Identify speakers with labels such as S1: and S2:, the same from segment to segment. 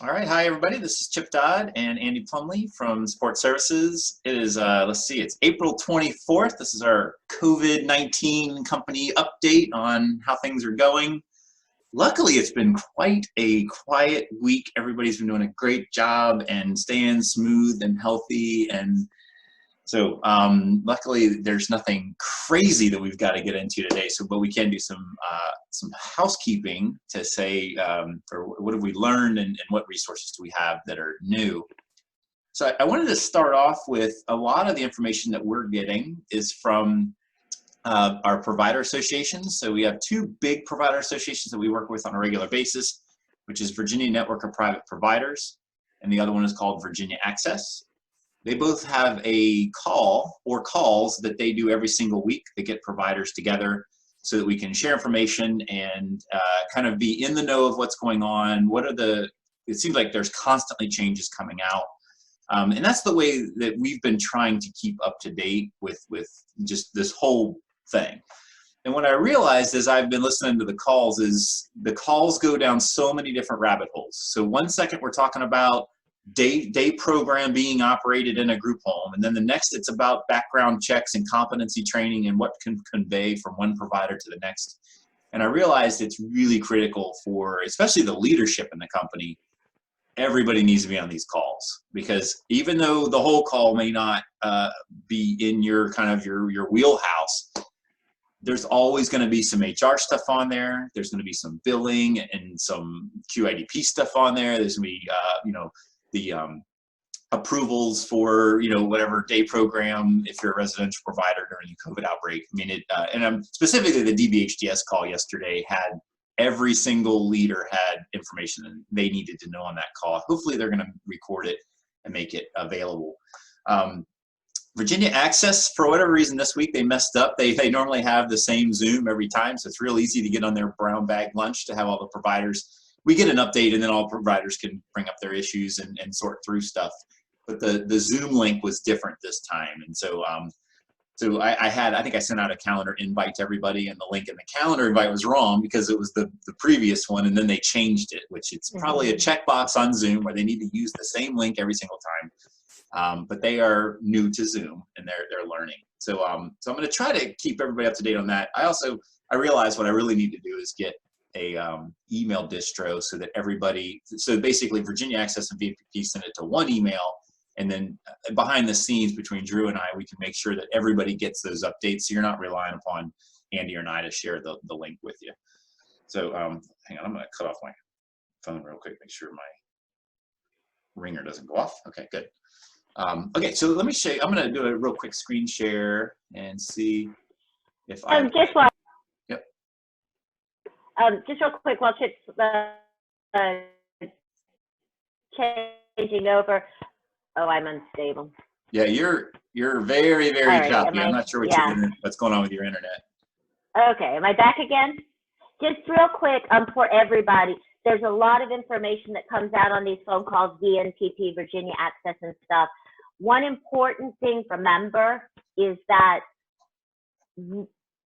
S1: All right, hi everybody. This is Chip Dodd and Andy Plumley from Support Services. It is, let's see, it's April 24th. This is our COVID-19 company update on how things are going. Luckily, it's been quite a quiet week. Everybody's been doing a great job and staying smooth and healthy. And so luckily, there's nothing crazy that we've got to get into today. So, but we can do some housekeeping to say, or what have we learned and what resources do we have that are new. So I wanted to start off with a lot of the information that we're getting is from our provider associations. So we have two big provider associations that we work with on a regular basis, which is Virginia Network of Private Providers, and the other one is called Virginia Access. They both have a call or calls that they do every single week. They get providers together so that we can share information and kind of be in the know of what's going on. It seems like there's constantly changes coming out. And that's the way that we've been trying to keep up to date with just this whole thing. And what I realized as I've been listening to the calls is the calls go down so many different rabbit holes. So one second we're talking about day program being operated in a group home, and then the next it's about background checks and competency training and what can convey from one provider to the next. And I realized it's really critical for especially the leadership in the company. Everybody needs to be on these calls, because even though the whole call may not be in your kind of your wheelhouse, there's always going to be some HR stuff on there. There's going to be some billing and some QIDP stuff on there. There's going to be the approvals for whatever day program if you're a residential provider during the COVID outbreak. I mean, and specifically the DBHDS call yesterday had every single leader had information that they needed to know on that call. Hopefully they're going to record it and make it available. Virginia Access, for whatever reason this week they messed up. They normally have the same Zoom every time, so it's real easy to get on their brown bag lunch to have all the providers. We get an update and then all providers can bring up their issues and sort through stuff. But the Zoom link was different this time. And so I think I sent out a calendar invite to everybody, and the link in the calendar invite was wrong because it was the previous one, and then they changed it, which it's probably a checkbox on Zoom where they need to use the same link every single time. But they are new to Zoom and they're learning. So I'm going to try to keep everybody up to date on that. I realized what I really need to do is get a email distro so that so basically Virginia Access and VPP send it to one email, and then behind the scenes between Drew and I, we can make sure that everybody gets those updates, so you're not relying upon Andy or I to share the link with you. So hang on, I'm going to cut off my phone real quick, make sure my ringer doesn't go off. Okay, good. Okay, so let me show you. I'm going to do a real quick screen share and see if I...
S2: Just real quick, while Chip's changing over. Oh, I'm unstable.
S1: Yeah, you're very, very
S2: right,
S1: choppy. I'm not sure what's going on with your internet.
S2: Okay, am I back again? Just real quick, for everybody, there's a lot of information that comes out on these phone calls, VNPP, Virginia Access and stuff. One important thing to remember is that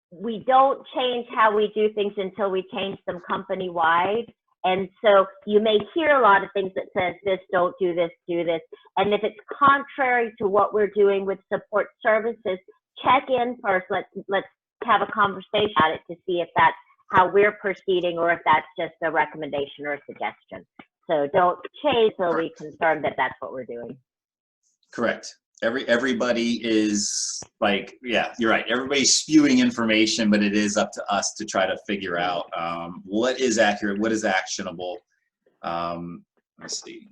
S2: we don't change how we do things until we change them company-wide. And so you may hear a lot of things that says this, don't do this, do this. And if it's contrary to what we're doing with support services, check in first. Let's have a conversation about it to see if that's how we're proceeding or if that's just a recommendation or a suggestion. So don't change until we confirm that that's what we're doing.
S1: Correct. Everybody is like, yeah, you're right. Everybody's spewing information, but it is up to us to try to figure out what is accurate, what is actionable. Let's see.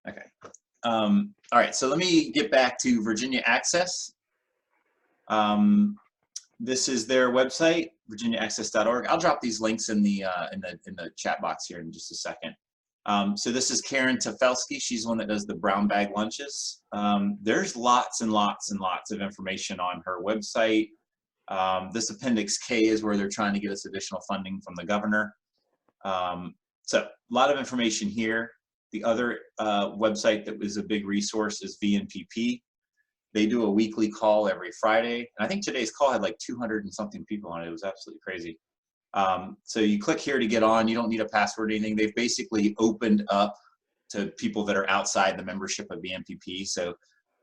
S1: Okay. All right. So let me get back to Virginia Access. This is their website, virginiaaccess.org. I'll drop these links in the chat box here in just a second. So this is Karen Tefelsky. She's the one that does the brown bag lunches. There's lots and lots and lots of information on her website. This Appendix K is where they're trying to get us additional funding from the governor. So a lot of information here. The other website that was a big resource is VNPP. They do a weekly call every Friday. And I think today's call had like 200 and something people on it. It was absolutely crazy. So you click here to get on. You don't need a password or anything. They've basically opened up to people that are outside the membership of the MPP. So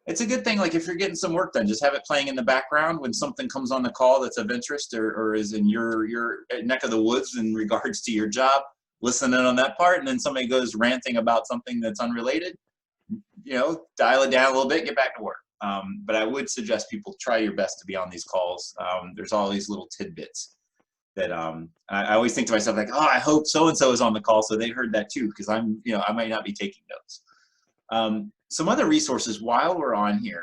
S1: it's a good thing, like if you're getting some work done, just have it playing in the background when something comes on the call that's of interest or is in your neck of the woods in regards to your job. Listen in on that part, and then somebody goes ranting about something that's unrelated, you know, dial it down a little bit, get back to work. But I would suggest people try your best to be on these calls. There's all these little tidbits that I always think to myself, like, oh, I hope so-and-so is on the call so they heard that too, because I'm, you know, I might not be taking notes. Some other resources while we're on here,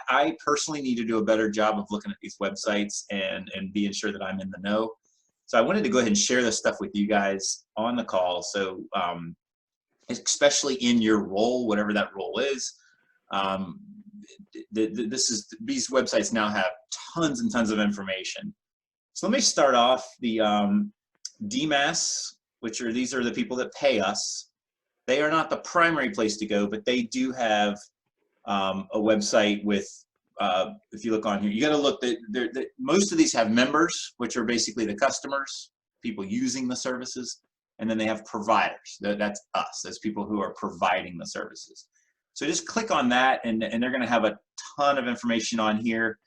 S1: I personally need to do a better job of looking at these websites and being sure that I'm in the know. So I wanted to go ahead and share this stuff with you guys on the call. So especially in your role, whatever that role is, these websites now have tons and tons of information. So let me start off the DMAS, these are the people that pay us. They are not the primary place to go, but they do have a website with, if you look on here, you got to look, most of these have members, which are basically the customers, people using the services, and then they have providers. That's us, that's people who are providing the services. So just click on that, and they're going to have a ton of information on here.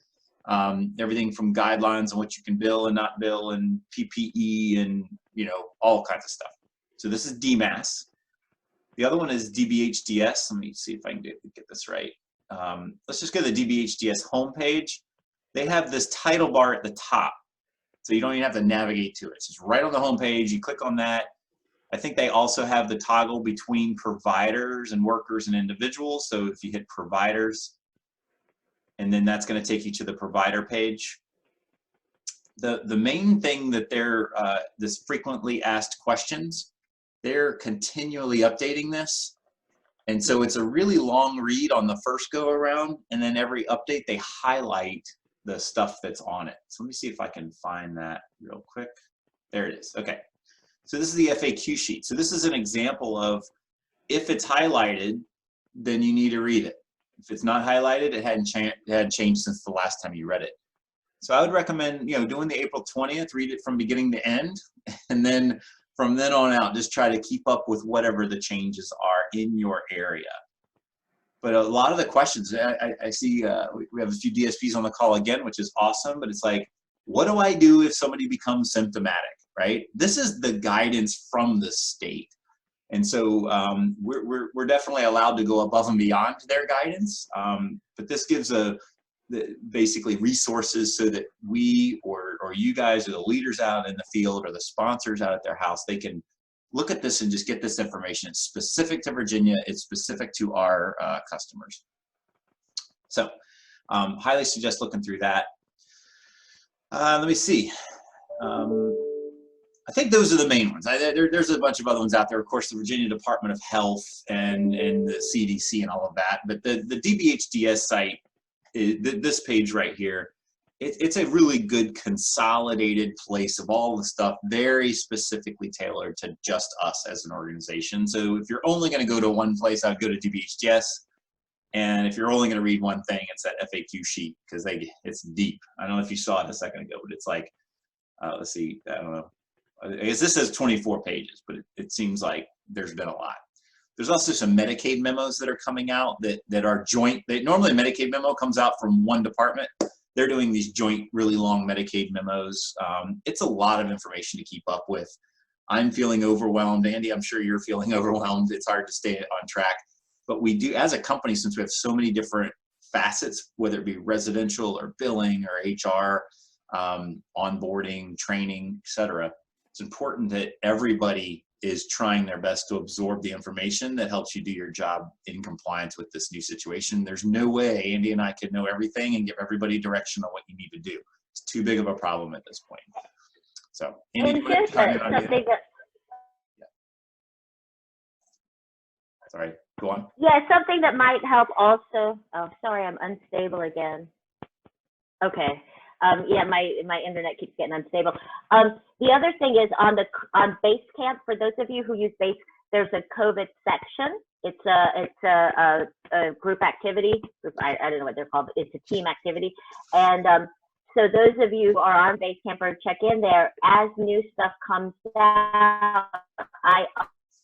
S1: Everything from guidelines on what you can bill and not bill, and PPE, and you know, all kinds of stuff. So this is DMAS. The other one is DBHDS. Let me see if I can get this right. Let's just go to the DBHDS homepage. They have this title bar at the top, so you don't even have to navigate to it. It's just right on the homepage. You click on that. I think they also have the toggle between providers and workers and individuals. So if you hit providers, and then that's going to take you to the provider page. The main thing that they're, this frequently asked questions, they're continually updating this. And so it's a really long read on the first go around, and then every update they highlight the stuff that's on it. So let me see if I can find that real quick. There it is. Okay. So this is the FAQ sheet. So this is an example of, if it's highlighted, then you need to read it. If it's not highlighted, it hadn't changed since the last time you read it. So I would recommend, you know, doing the April 20th, read it from beginning to end, and then from then on out, just try to keep up with whatever the changes are in your area. But a lot of the questions, I see we have a few DSPs on the call again, which is awesome, but it's like, what do I do if somebody becomes symptomatic, right? This is the guidance from the state. And so we're definitely allowed to go above and beyond their guidance, but this gives basically resources so that we or you guys, or the leaders out in the field, or the sponsors out at their house, they can look at this and just get this information. It's specific to Virginia. It's specific to our customers. So highly suggest looking through that. Let me see. I think those are the main ones. There's a bunch of other ones out there. Of course, the Virginia Department of Health and the CDC and all of that. But the DBHDS site, this page right here, it's a really good consolidated place of all the stuff, very specifically tailored to just us as an organization. So if you're only going to go to one place, I'd go to DBHDS. And if you're only going to read one thing, it's that FAQ sheet, because it's deep. I don't know if you saw it a second ago, but it's like, let's see, I don't know. I guess this says 24 pages, but it seems like there's been a lot. There's also some Medicaid memos that are coming out that are joint. Normally a Medicaid memo comes out from one department. They're doing these joint, really long Medicaid memos. It's a lot of information to keep up with. I'm feeling overwhelmed. Andy, I'm sure you're feeling overwhelmed. It's hard to stay on track. But we do, as a company, since we have so many different facets, whether it be residential or billing or HR, onboarding, training, etc., it's important that everybody is trying their best to absorb the information that helps you do your job in compliance with this new situation. There's no way Andy and I could know everything and give everybody direction on what you need to do. It's too big of a problem at this point. So, Andy,
S2: and just something that,
S1: sorry, go on.
S2: yeah, something that might help also. Oh, sorry, I'm unstable again. Okay. Yeah, my internet keeps getting unstable. The other thing is on Basecamp. For those of you who use Base, there's a COVID section. It's a group activity. I don't know what they're called, but it's a team activity. And so those of you who are on Basecamp or check in there, as new stuff comes out, I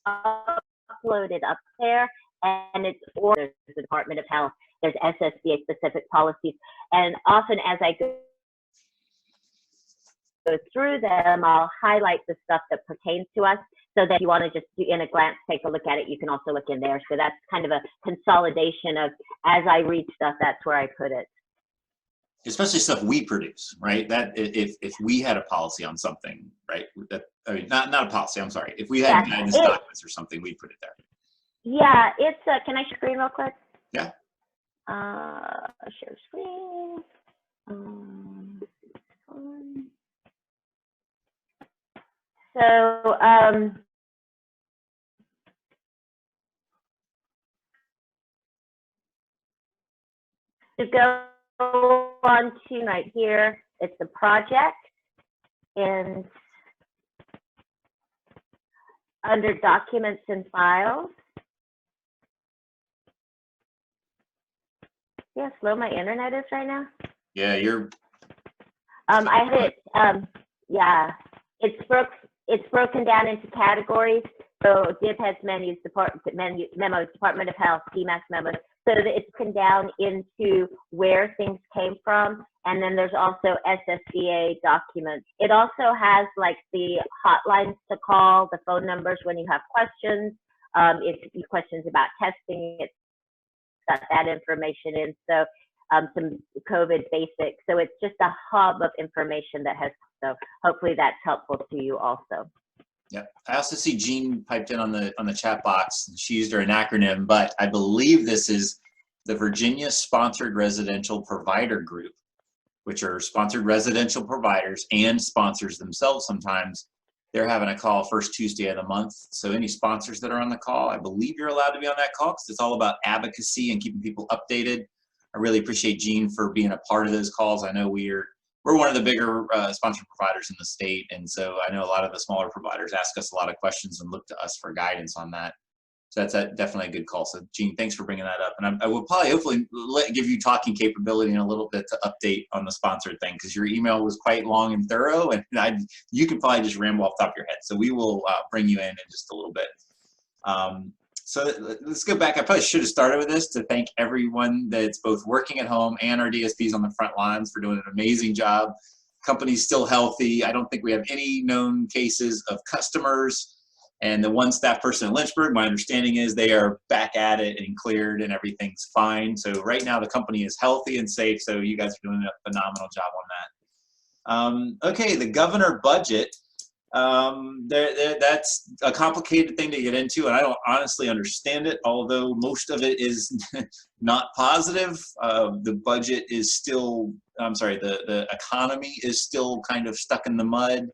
S2: upload it up there, and it's ordered. There's the Department of Health, there's SSVA specific policies, and often as I go through them, I'll highlight the stuff that pertains to us, so that if you want to just do in a glance, take a look at it, you can also look in there. So that's kind of a consolidation of, as I read stuff, that's where I put it.
S1: Especially stuff we produce, right? That if we had a policy on something, right? That, I mean, not a policy, I'm sorry. If we had guidance documents or something, we'd put it there.
S2: Yeah, it's, can I share screen real quick?
S1: Yeah.
S2: Share screen. So, to go on to right here, it's the project, and under documents and files. See how slow my internet is right now?
S1: Yeah, you're.
S2: I had it, yeah, it's broken down into categories. So DIP has memos, Department of Health, CMAS memos, so that it's broken down into where things came from. And then there's also SSVA documents. It also has like the hotlines to call, the phone numbers when you have questions. If you have questions about testing, it's got that information in. So some COVID basics. So it's just a hub of information that has, so hopefully that's helpful to you also.
S1: Yeah, I also see Jean piped in on the chat box. She used her acronym, but I believe this is the Virginia Sponsored Residential Provider Group, which are sponsored residential providers and sponsors themselves sometimes. They're having a call first Tuesday of the month. So any sponsors that are on the call, I believe you're allowed to be on that call because it's all about advocacy and keeping people updated. I really appreciate Jean for being a part of those calls. I know we're one of the bigger sponsored providers in the state, and so I know a lot of the smaller providers ask us a lot of questions and look to us for guidance on that. So that's definitely a good call. So Jean, thanks for bringing that up. And I will probably hopefully give you talking capability in a little bit to update on the sponsored thing, because your email was quite long and thorough, and you can probably just ramble off the top of your head. So we will bring you in just a little bit. So let's go back. I probably should have started with this to thank everyone that's both working at home and our DSPs on the front lines for doing an amazing job. Company's still healthy. I don't think we have any known cases of customers. And the one staff person in Lynchburg, my understanding is they are back at it and cleared and everything's fine. So right now the company is healthy and safe. So you guys are doing a phenomenal job on that. Okay, the governor budget. That's a complicated thing to get into, and I don't honestly understand it, although most of it is not positive. The budget is still, I'm sorry, the economy is still kind of stuck in the mud.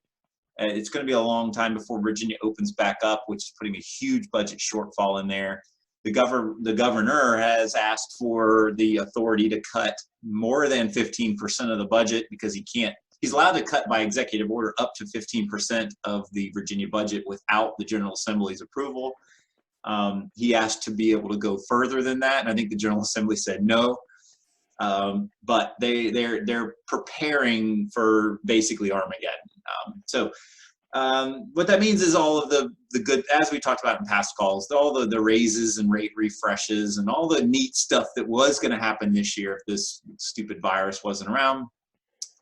S1: It's going to be a long time before Virginia opens back up, which is putting a huge budget shortfall in there. The governor has asked for the authority to cut more than 15% of the budget because he's allowed to cut by executive order up to 15% of the Virginia budget without the General Assembly's approval. He asked to be able to go further than that, and I think the General Assembly said no. But they're preparing for basically Armageddon. What that means is all of the good, as we talked about in past calls, all the raises and rate refreshes and all the neat stuff that was going to happen this year if this stupid virus wasn't around.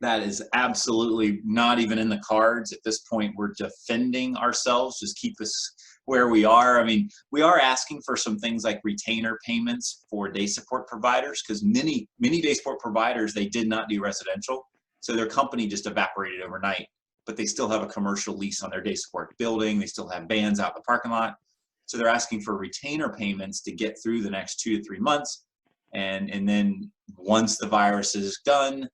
S1: That is absolutely not even in the cards at this point. We're defending ourselves, just keep us where we are. I mean, we are asking for some things like retainer payments for day support providers, because many day support providers, they did not do residential. So their company just evaporated overnight, but they still have a commercial lease on their day support building. They still have bands out in the parking lot. So they're asking for retainer payments to get through the next 2 to 3 months. And then once the virus is done,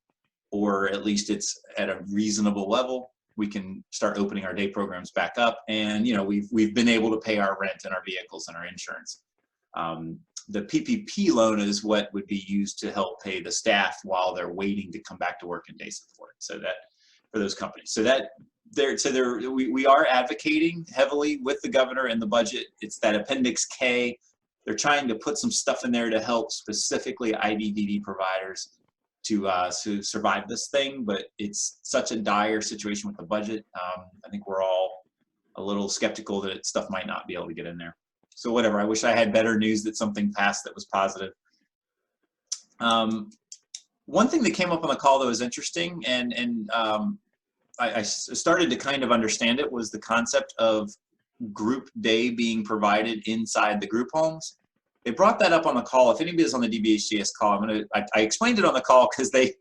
S1: or at least it's at a reasonable level, we can start opening our day programs back up. And we've been able to pay our rent and our vehicles and our insurance. The PPP loan is what would be used to help pay the staff while they're waiting to come back to work in day support. So that for those companies. We are advocating heavily with the governor and the budget. It's that Appendix K. They're trying to put some stuff in there to help specifically IDDD providers to survive this thing, but it's such a dire situation with the budget. I think we're all a little skeptical that stuff might not be able to get in there. So whatever, I wish I had better news that something passed that was positive. One thing that came up on the call that was interesting, and I started to kind of understand it, was the concept of group day being provided inside the group homes. They brought that up on the call. If anybody's on the DBHDS call, I explained it on the call because I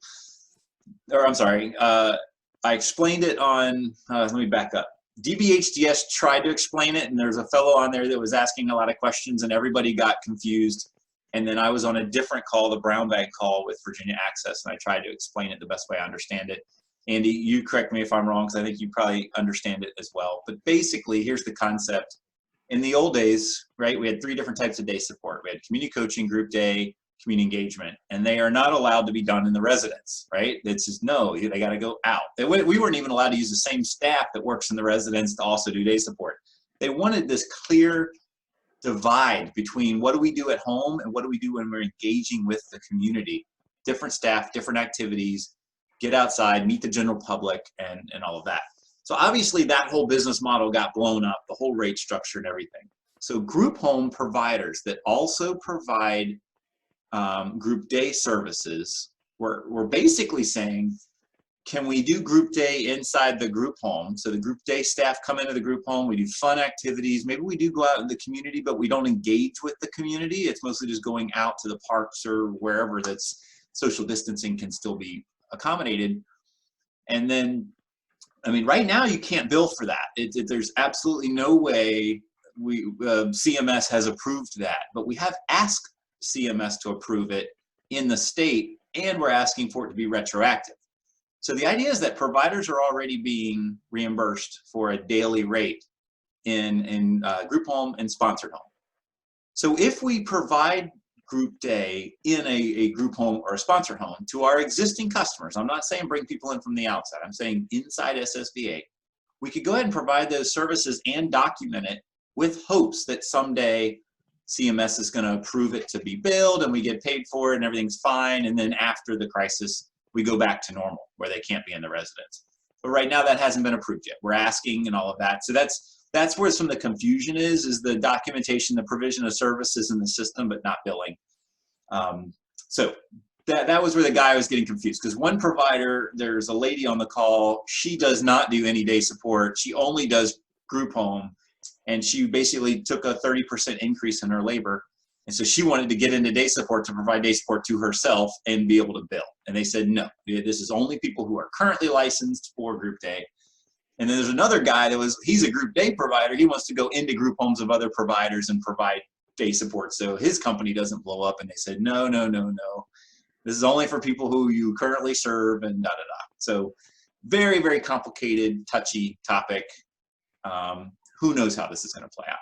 S1: explained it on, let me back up. DBHDS tried to explain it, and there's a fellow on there that was asking a lot of questions, and everybody got confused. And then I was on a different call, the brown bag call with Virginia Access, and I tried to explain it the best way I understand it. Andy, you correct me if I'm wrong, because I think you probably understand it as well. But basically, here's the concept. In the old days, right, we had 3 different types of day support. We had community coaching, group day, community engagement, and they are not allowed to be done in the residence, right? It's just, no, they got to go out. We weren't even allowed to use the same staff that works in the residence to also do day support. They wanted this clear divide between what do we do at home and what do we do when we're engaging with the community. Different staff, different activities, get outside, meet the general public, and all of that. So obviously that whole business model got blown up, the whole rate structure and everything. So group home providers that also provide group day services were basically saying, can we do group day inside the group home? So the group day staff come into the group home, we do fun activities, maybe we do go out in the community, but we don't engage with the community. It's mostly just going out to the parks or wherever that's social distancing can still be accommodated. And then, I mean, right now you can't bill for that. There's absolutely no way CMS has approved that, but we have asked CMS to approve it in the state, and we're asking for it to be retroactive. So the idea is that providers are already being reimbursed for a daily rate in group home and sponsored home. So if we provide group day in a group home or a sponsored home to our existing customers, I'm not saying bring people in from the outside, I'm saying inside SSVA, we could go ahead and provide those services and document it with hopes that someday CMS is going to approve it to be billed and we get paid for it and everything's fine, and then after the crisis we go back to normal where they can't be in the residence. But right now that hasn't been approved yet. We're asking and all of that. So that's where some of the confusion is the documentation, the provision of services in the system, but not billing. So that was where the guy was getting confused, because one provider, there's a lady on the call, she does not do any day support. She only does group home, and she basically took a 30% increase in her labor. And so she wanted to get into day support to provide day support to herself and be able to bill. And they said, no, this is only people who are currently licensed for group day. And then there's another guy he's a group day provider. He wants to go into group homes of other providers and provide day support so his company doesn't blow up. And they said, no, no, no, no. This is only for people who you currently serve and da-da-da. So very, very complicated, touchy topic. Who knows how this is going to play out.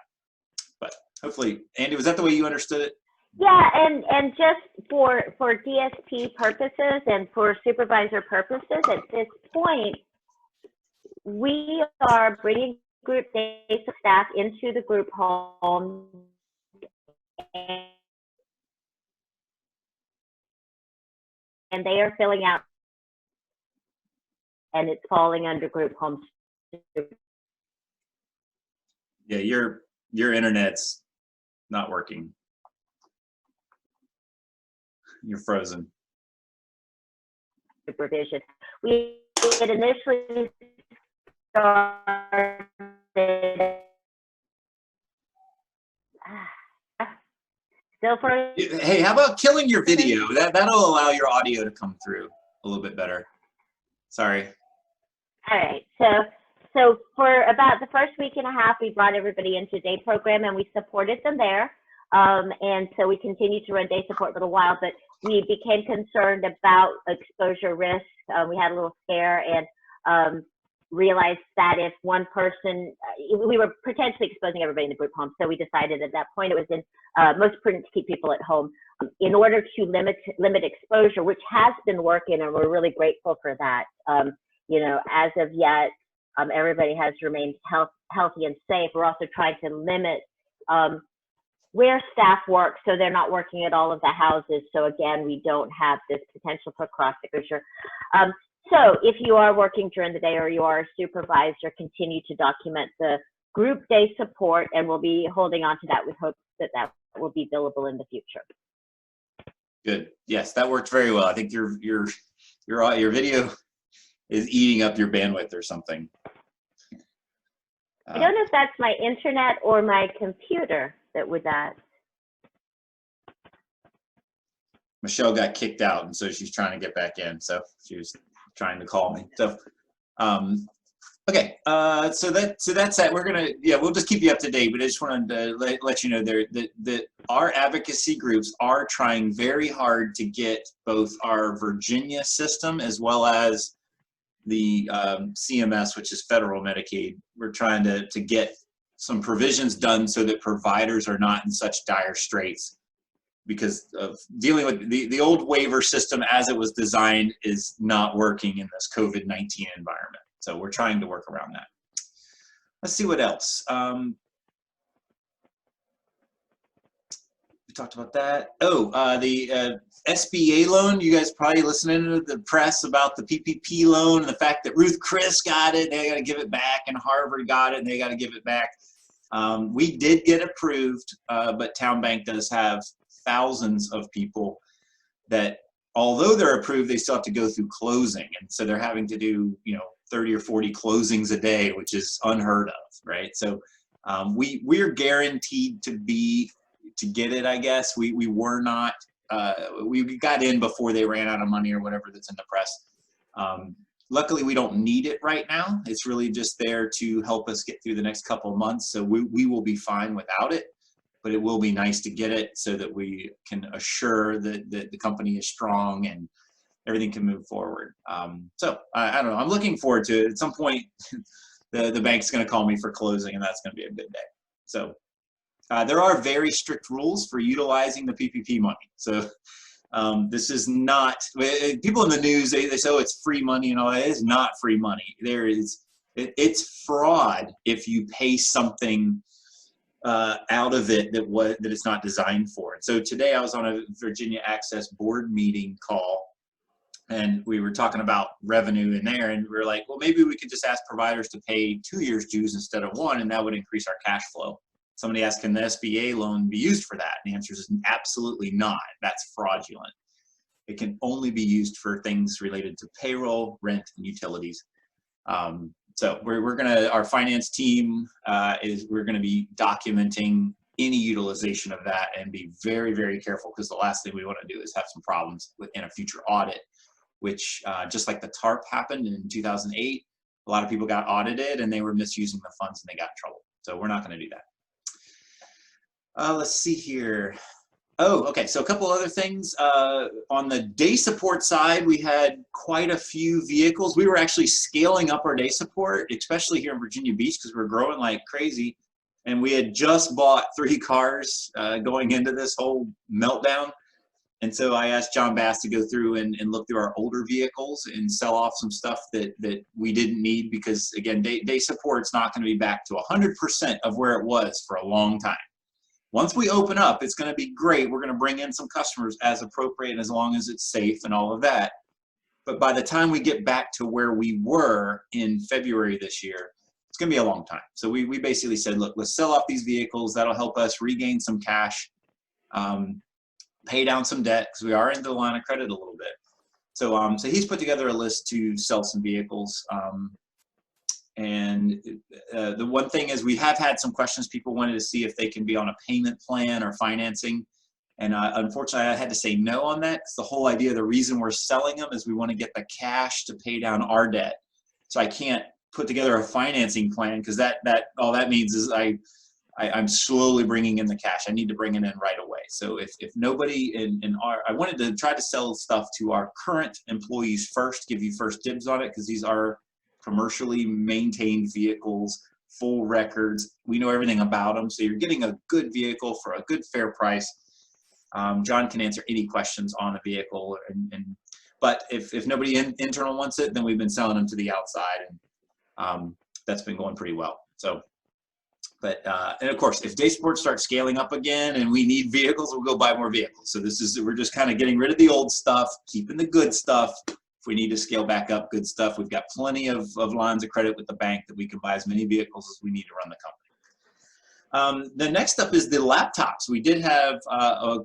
S1: But hopefully, Andy, was that the way you understood it?
S2: Yeah, and just for DSP purposes and for supervisor purposes, at this point, we are bringing group day staff into the group home, and they are filling out, and it's falling under group home.
S1: Yeah, your internet's not working. You're frozen.
S2: Supervision. We had initially started. Still frozen.
S1: Hey, how about killing your video? That'll allow your audio to come through a little bit better. Sorry.
S2: All right. So for about the first week and a half, we brought everybody into a day program and we supported them there. And so we continued to run day support for a while, but we became concerned about exposure risk. We had a little scare and realized that if one person, we were potentially exposing everybody in the group home. So we decided at that point it was most prudent to keep people at home in order to limit exposure, which has been working, and we're really grateful for that. You know, as of yet, everybody has remained healthy and safe. We're also trying to limit where staff work, so they're not working at all of the houses. So again, we don't have this potential for cross exposure. So if you are working during the day or you are a supervisor, continue to document the group day support, and we'll be holding on to that with hope that that will be billable in the future.
S1: Good. Yes, that worked very well. I think your video is eating up your bandwidth or something.
S2: I don't know if that's my internet or my computer that would that.
S1: Michelle got kicked out, and so she's trying to get back in. So she was trying to call me. So, okay. So that's that. We're gonna, we'll just keep you up to date. But I just wanted to let you know that our advocacy groups are trying very hard to get both our Virginia system as well as the CMS, which is federal Medicaid. We're trying to get some provisions done so that providers are not in such dire straits because of dealing with the old waiver system as it was designed is not working in this COVID-19 environment. So we're trying to work around that. Let's see what else. We talked about that. Oh, the SBA loan. You guys probably listening to the press about the PPP loan and the fact that Ruth Chris got it, they got to give it back, and Harvard got it, and they got to give it back. We did get approved, but Town Bank does have thousands of people that, although they're approved, they still have to go through closing, and so they're having to do 30 or 40 closings a day, which is unheard of, right? So we're guaranteed to get it, I guess. We were not. We got in before they ran out of money or whatever that's in the press. Luckily, we don't need it right now. It's really just there to help us get through the next couple of months. So we will be fine without it, but it will be nice to get it so that we can assure that the company is strong and everything can move forward. So I don't know. I'm looking forward to it. At some point, the bank's going to call me for closing, and that's going to be a good day. So there are very strict rules for utilizing the PPP money. So this is not, people in the news, they say, oh, it's free money and all that. It is not free money. It's fraud if you pay something out of it that it's not designed for. And so today I was on a Virginia Access board meeting call, and we were talking about revenue in there, and we were like, well, maybe we could just ask providers to pay 2 years dues instead of 1, and that would increase our cash flow. Somebody asked, can the SBA loan be used for that? And the answer is absolutely not. That's fraudulent. It can only be used for things related to payroll, rent, and utilities. So we're gonna, our finance team we're gonna be documenting any utilization of that and be very, very careful, because the last thing we want to do is have some problems in a future audit, which just like the TARP happened in 2008, a lot of people got audited and they were misusing the funds and they got in trouble. So we're not going to do that. Let's see here. Oh, okay. So a couple other things. On the day support side, we had quite a few vehicles. We were actually scaling up our day support, especially here in Virginia Beach, because we're growing like crazy. And we had just bought 3 cars going into this whole meltdown. And so I asked John Bass to go through and look through our older vehicles and sell off some stuff that we didn't need, because again, day support's not going to be back to 100% of where it was for a long time. Once we open up, it's going to be great. We're going to bring in some customers as appropriate and as long as it's safe and all of that. But by the time we get back to where we were in February this year, it's going to be a long time. So we basically said, look, let's sell off these vehicles. That'll help us regain some cash, pay down some debt, because we are into the line of credit a little bit. So, so he's put together a list to sell some vehicles. And the one thing is, we have had some questions. People wanted to see if they can be on a payment plan or financing. And unfortunately, I had to say no on that. It's the whole idea. The reason we're selling them is we want to get the cash to pay down our debt. So I can't put together a financing plan, because that all that means is I'm slowly bringing in the cash. I need to bring it in right away. So if nobody I wanted to try to sell stuff to our current employees first, give you first dibs on it, because these are commercially maintained vehicles, full records. We know everything about them. So you're getting a good vehicle for a good, fair price. John can answer any questions on the vehicle. But if nobody internal wants it, then we've been selling them to the outside, and that's been going pretty well. So But, and of course, if day sports starts scaling up again and we need vehicles, we'll go buy more vehicles. So we're just kind of getting rid of the old stuff, keeping the good stuff. If we need to scale back up good stuff, we've got plenty of lines of credit with the bank that we can buy as many vehicles as we need to run the company. The next up is the laptops. We did have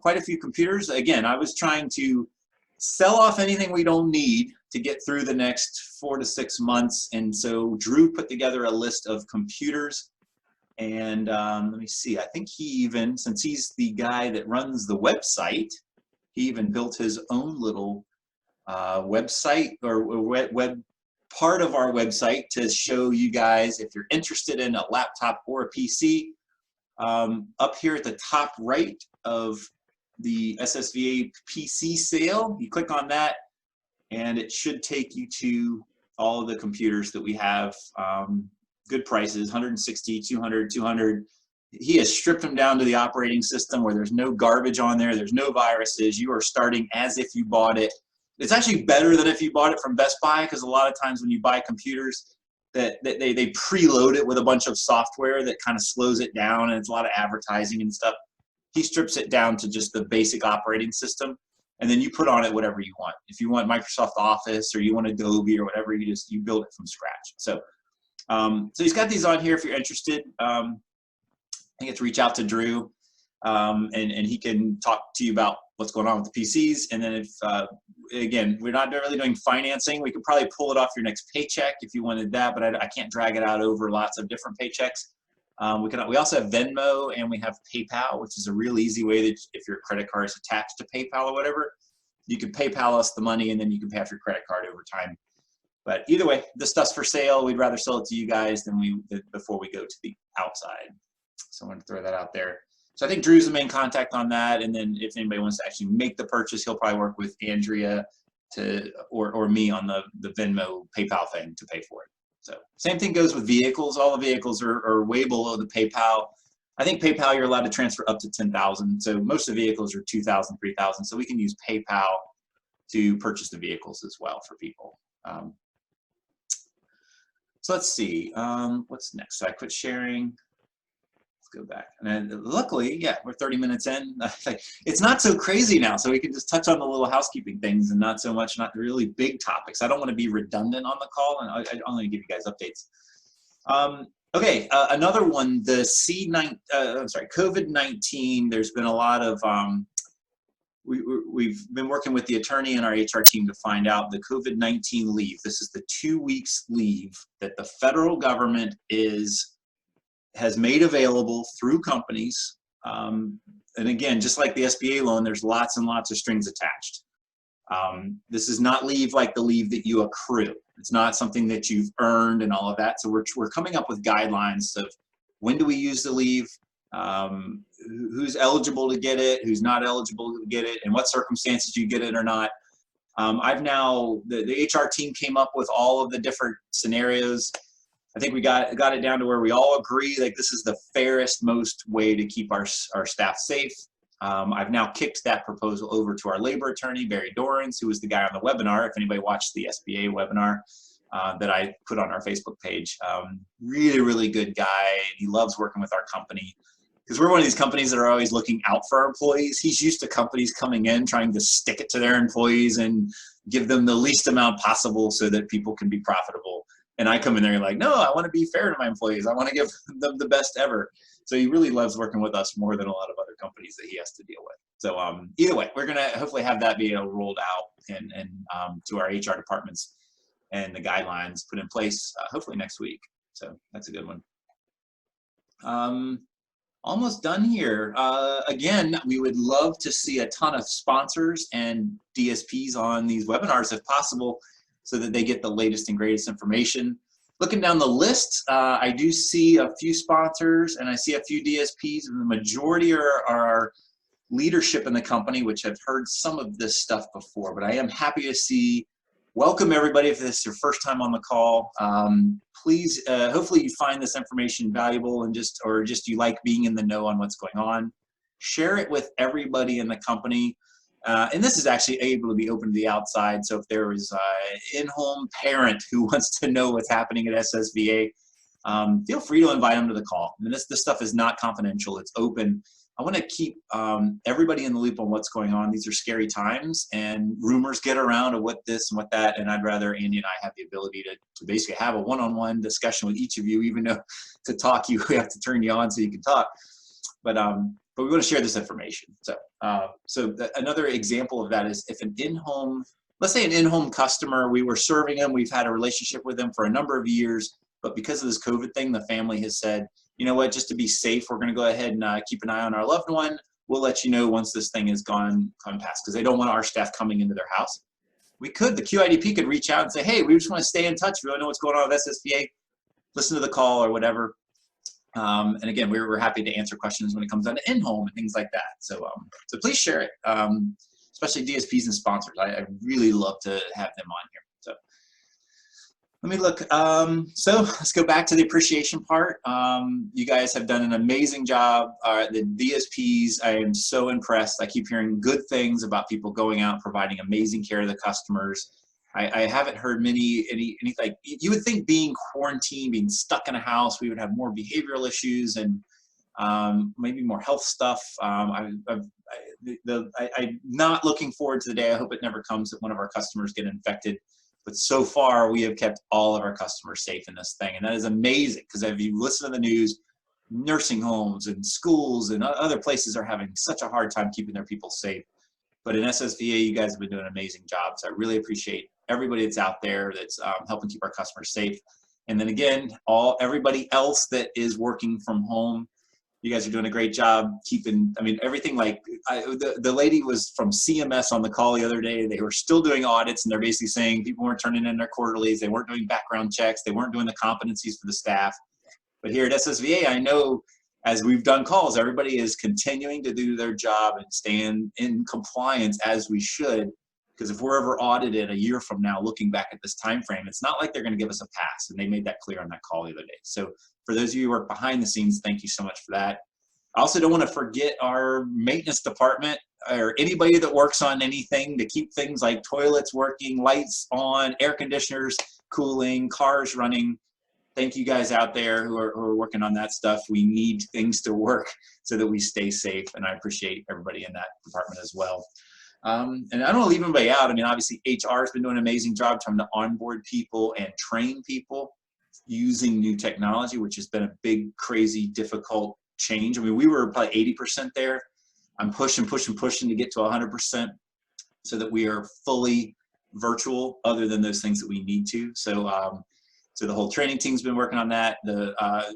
S1: quite a few computers. Again, I was trying to sell off anything we don't need to get through the next 4 to 6 months. And so Drew put together a list of computers. And let me see, I think he even, since he's the guy that runs the website, he even built his own little website or web part of our website to show you guys if you're interested in a laptop or a PC. Up here at the top right of the SSVA PC sale, you click on that and it should take you to all of the computers that we have. Good prices, 160, 200, 200. He has stripped them down to the operating system where there's no garbage on there, there's no viruses. You are starting as if you bought it. It's actually better than if you bought it from Best Buy, because a lot of times when you buy computers, that they preload it with a bunch of software that kind of slows it down, and it's a lot of advertising and stuff. He strips it down to just the basic operating system, and then you put on it whatever you want. If you want Microsoft Office or you want Adobe or whatever, you build it from scratch. So he's got these on here if you're interested. I think it's reach out to Drew, and he can talk to you about what's going on with the PCs. And then if, again, we're not really doing financing. We could probably pull it off your next paycheck if you wanted that, but I can't drag it out over lots of different paychecks. We also have Venmo and we have PayPal, which is a real easy way that if your credit card is attached to PayPal or whatever, you can PayPal us the money and then you can pay off your credit card over time. But either way, this stuff's for sale. We'd rather sell it to you guys before we go to the outside. So I want to throw that out there. So I think Drew's the main contact on that. And then if anybody wants to actually make the purchase, he'll probably work with Andrea or me on the Venmo PayPal thing to pay for it. So same thing goes with vehicles. All the vehicles are way below the PayPal. I think PayPal, you're allowed to transfer up to 10,000. So most of the vehicles are 2,000, 3,000. So we can use PayPal to purchase the vehicles as well for people. So let's see, what's next? So I quit sharing. Let's go back. And then luckily, yeah, we're 30 minutes in. It's not so crazy now, so we can just touch on the little housekeeping things and not the really big topics. I don't want to be redundant on the call, and I only give you guys updates. Okay, another one, the COVID-19. There's been a lot of we've been working with the attorney and our HR team to find out the COVID-19 leave. This is the 2 weeks leave that the federal government has made available through companies. And again, just like the SBA loan, there's lots and lots of strings attached. This is not leave like the leave that you accrue. It's not something that you've earned and all of that. So we're coming up with guidelines of when do we use the leave, who's eligible to get it, who's not eligible to get it, and what circumstances you get it or not. The HR team came up with all of the different scenarios. I think we got it down to where we all agree like this is the fairest, most way to keep our staff safe. I've now kicked that proposal over to our labor attorney, Barry Dorrance, who was the guy on the webinar. If anybody watched the SBA webinar that I put on our Facebook page, really, really good guy. He loves working with our company because we're one of these companies that are always looking out for our employees. He's used to companies coming in, trying to stick it to their employees and give them the least amount possible so that people can be profitable. And I come in there and like, no, I want to be fair to my employees. I want to give them the best ever. So he really loves working with us more than a lot of other companies that he has to deal with. So either way, we're going to hopefully have that be rolled out and to our HR departments and the guidelines put in place hopefully next week. So that's a good one. Almost done here. Again, we would love to see a ton of sponsors and DSPs on these webinars if possible so that they get the latest and greatest information. Looking down the list, I do see a few sponsors and I see a few DSPs, and the majority are our leadership in the company, which have heard some of this stuff before, but I am happy to welcome everybody if this is your first time on the call. Please, hopefully you find this information valuable and just you like being in the know on what's going on. Share it with everybody in the company. And this is actually able to be open to the outside. So if there is an in-home parent who wants to know what's happening at SSVA, feel free to invite them to the call. I mean, this stuff is not confidential. It's open. I want to keep everybody in the loop on what's going on. These are scary times, and rumors get around of what this and what that, and I'd rather Andy and I have the ability to basically have a one-on-one discussion with each of you, even though to talk we have to turn you on so you can talk. But we want to share this information. So another example of that is if an in-home, let's say an in-home customer, we were serving them, we've had a relationship with them for a number of years, but because of this COVID thing, the family has said, you know what, just to be safe, we're going to go ahead and keep an eye on our loved one. We'll let you know once this thing is gone past, because they don't want our staff coming into their house. The QIDP could reach out and say, hey, we just want to stay in touch. We don't know what's going on with SSVA. Listen to the call or whatever. And again, we're happy to answer questions when it comes down to in-home and things like that. So please share it, especially DSPs and sponsors. I really love to have them on here. So let me look. So let's go back to the appreciation part. You guys have done an amazing job. The DSPs, I am so impressed. I keep hearing good things about people going out, providing amazing care to the customers. I haven't heard any like, you would think being quarantined, being stuck in a house, we would have more behavioral issues and maybe more health stuff. I'm not looking forward to the day. I hope it never comes that one of our customers get infected. But so far, we have kept all of our customers safe in this thing. And that is amazing, because if you listen to the news, nursing homes and schools and other places are having such a hard time keeping their people safe. But in SSVA, you guys have been doing an amazing job. So I really appreciate everybody that's out there that's helping keep our customers safe. And then again, everybody else that is working from home, you guys are doing a great job keeping, I mean, everything like, the lady was from CMS on the call the other day. They were still doing audits, and they're basically saying people weren't turning in their quarterlies. They weren't doing background checks. They weren't doing the competencies for the staff. But here at SSVA, I know as we've done calls, everybody is continuing to do their job and stand in compliance as we should. Because if we're ever audited a year from now, looking back at this time frame, it's not like they're going to give us a pass. And they made that clear on that call the other day. So for those of you who work behind the scenes, thank you so much for that. I also don't want to forget our maintenance department or anybody that works on anything to keep things like toilets working, lights on, air conditioners cooling, cars running. Thank you guys out there who are working on that stuff. We need things to work so that we stay safe, and I appreciate everybody in that department as well. And I don't want to leave anybody out. I mean, obviously HR has been doing an amazing job trying to onboard people and train people using new technology, which has been a big, crazy, difficult change. I mean, we were probably 80% there. I'm pushing to get to 100% so that we are fully virtual other than those things that we need to. So the whole training team's been working on that.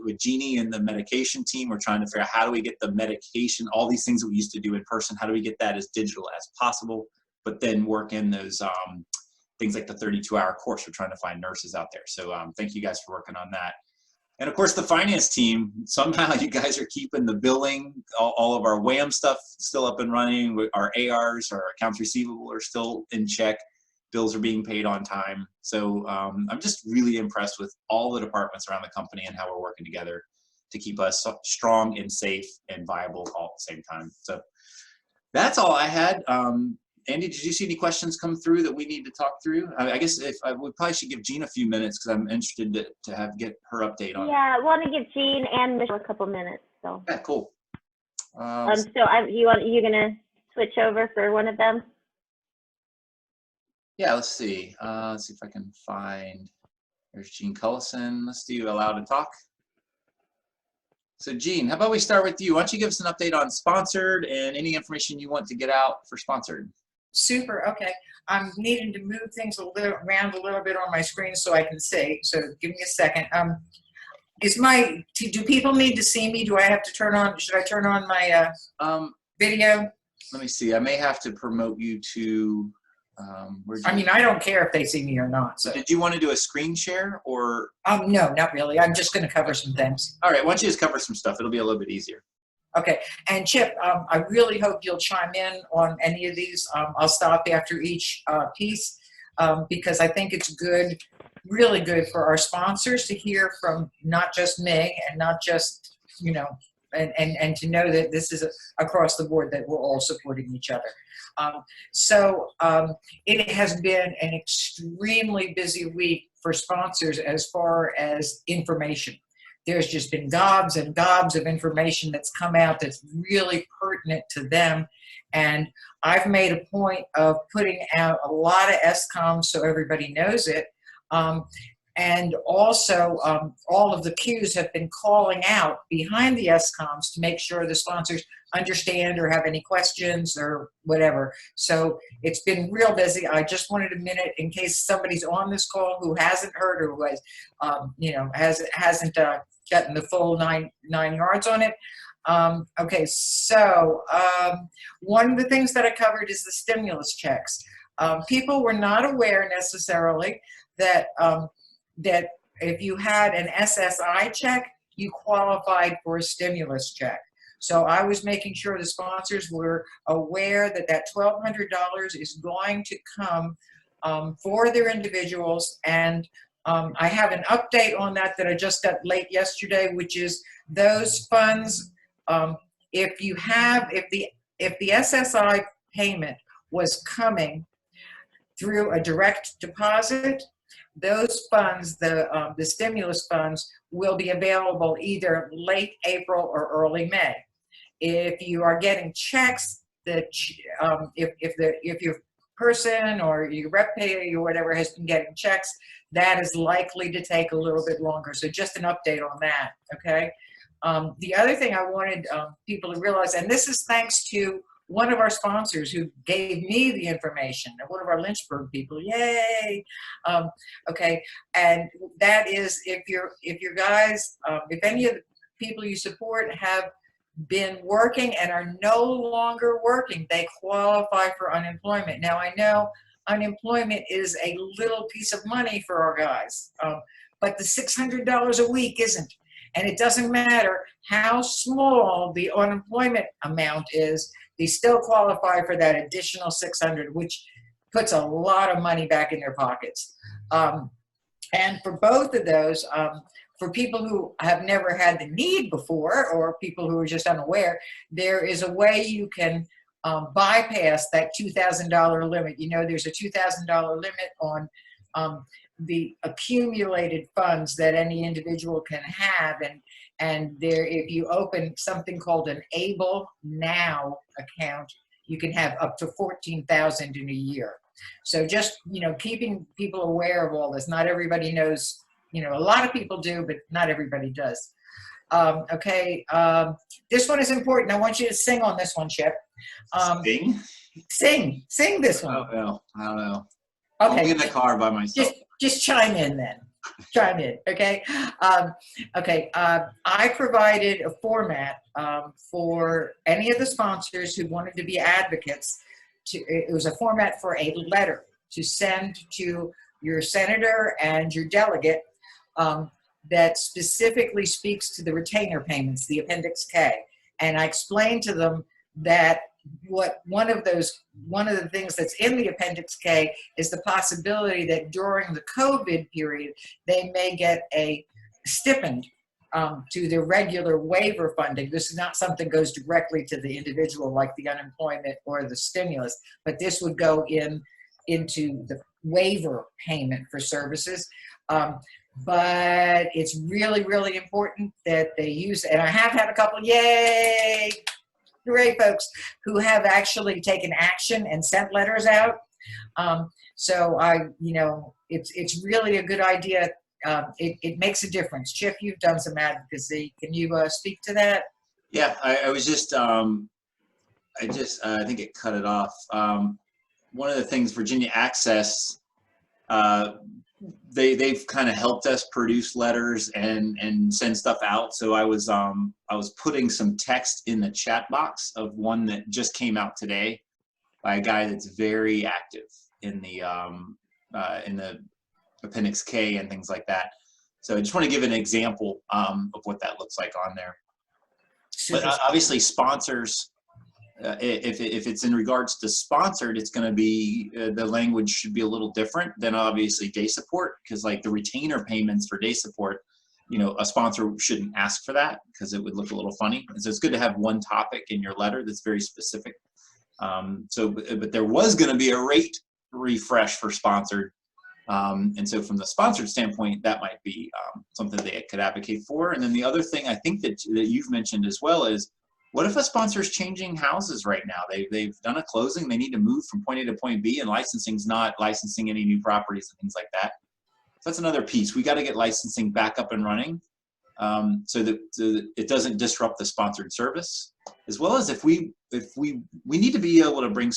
S1: With Jeannie and the medication team, we're trying to figure out how do we get the medication, all these things that we used to do in person, how do we get that as digital as possible, but then work in those things like the 32-hour course. We're trying to find nurses out there. So thank you guys for working on that. And of course, the finance team, somehow you guys are keeping the billing, all of our WAM stuff still up and running. Our ARs, our accounts receivable are still in check. Bills are being paid on time. So I'm just really impressed with all the departments around the company and how we're working together to keep us strong and safe and viable all at the same time. So that's all I had. Andy, did you see any questions come through that we need to talk through? I guess we probably should give Jean a few minutes because I'm interested to get her update on it.
S2: Yeah, I want to give Jean and Michelle a couple minutes. So.
S1: Yeah, cool.
S2: You gonna switch over for one of them?
S1: Yeah, let's see. Let's see if I can find. There's Jean Cullison. Let's do allow to talk. So Jean, how about we start with you? Why don't you give us an update on Sponsored and any information you want to get out for Sponsored?
S3: Super. Okay. I'm needing to move things around a little bit on my screen so I can see. So give me a second. Do people need to see me? Do I have to turn on? Should I turn on my video?
S1: Let me see. I may have to promote you to.
S3: I mean, I don't care if they see me or not. So.
S1: Did you want to do a screen share or?
S3: No, not really. I'm just going to cover some things.
S1: All right. Why don't you just cover some stuff? It'll be a little bit easier.
S3: Okay. And Chip, I really hope you'll chime in on any of these. I'll stop after each piece because I think it's good, really good for our sponsors to hear from not just me and not just, you know, and to know that this is across the board, that we're all supporting each other. It has been an extremely busy week for sponsors as far as information. there's just been gobs and gobs of information that's come out that's really pertinent to them. And I've made a point of putting out a lot of SCOMs so everybody knows it. And also, all of the Qs have been calling out behind the SCOMs to make sure the sponsors understand or have any questions or whatever. So it's been real busy. I just wanted a minute in case somebody's on this call who hasn't heard or who has, hasn't gotten the full nine yards on it. Okay, so one of the things that I covered is the stimulus checks. People were not aware necessarily that that if you had an SSI check, you qualified for a stimulus check. So I was making sure the sponsors were aware that that $1,200 is going to come for their individuals. And I have an update on that I just got late yesterday, which is those funds, if the SSI payment was coming through a direct deposit, those funds, the stimulus funds, will be available either late April or early May. If you are getting checks, that if your person or your rep pay or whatever has been getting checks, that is likely to take a little bit longer. So just an update on that, okay? The other thing I wanted people to realize, and this is thanks to one of our sponsors who gave me the information, one of our Lynchburg people, yay! Okay, and that is if any of the people you support have been working and are no longer working, they qualify for unemployment. Now I know unemployment is a little piece of money for our guys, but the $600 a week isn't. And it doesn't matter how small the unemployment amount is, they still qualify for that additional $600, which puts a lot of money back in their pockets. And for both of those, for people who have never had the need before, or people who are just unaware, there is a way you can bypass that $2,000 limit. You know, there's a $2,000 limit on the accumulated funds that any individual can have, and there, if you open something called an Able Now account, you can have up to $14,000 in a year. So just, you know, keeping people aware of all this. Not everybody knows, you know, a lot of people do, but not everybody does. Okay, this one is important. I want you to sing on this one, Chip. Sing this one.
S1: Oh, I don't know.
S3: Okay.
S1: I'll be in the car by myself.
S3: Just chime in then. Chime in, okay? I provided a format for any of the sponsors who wanted to be advocates. It was a format for a letter to send to your senator and your delegate that specifically speaks to the retainer payments, the Appendix K. And I explained to them that one of the things that's in the Appendix K is the possibility that during the COVID period, they may get a stipend to their regular waiver funding. This is not something that goes directly to the individual like the unemployment or the stimulus, but this would go into the waiver payment for services. But it's really, really important that they use it. And I have had a couple, yay, hooray folks, who have actually taken action and sent letters out. So it's really a good idea. It makes a difference. Chip, you've done some advocacy. Can you speak to that?
S1: Yeah, I was just, I think it cut it off. One of the things, Virginia Access, they've kind of helped us produce letters and send stuff out. So I was putting some text in the chat box of one that just came out today by a guy that's very active in the Appendix K and things like that. So I just want to give an example of what that looks like on there. But obviously sponsors, if it's in regards to sponsored, it's going to be, the language should be a little different than obviously day support, because like the retainer payments for day support, you know, a sponsor shouldn't ask for that because it would look a little funny. And so it's good to have one topic in your letter that's very specific. But there was going to be a rate refresh for sponsored And so from the sponsored standpoint, that might be something they could advocate for. And then the other thing I think that you've mentioned as well is, what if a sponsor is changing houses right now? They've done a closing, they need to move from point A to point B, and licensing's not licensing any new properties and things like that. So that's another piece. We got to get licensing back up and running, so that it doesn't disrupt the sponsored service, as well as if we need to be able to bring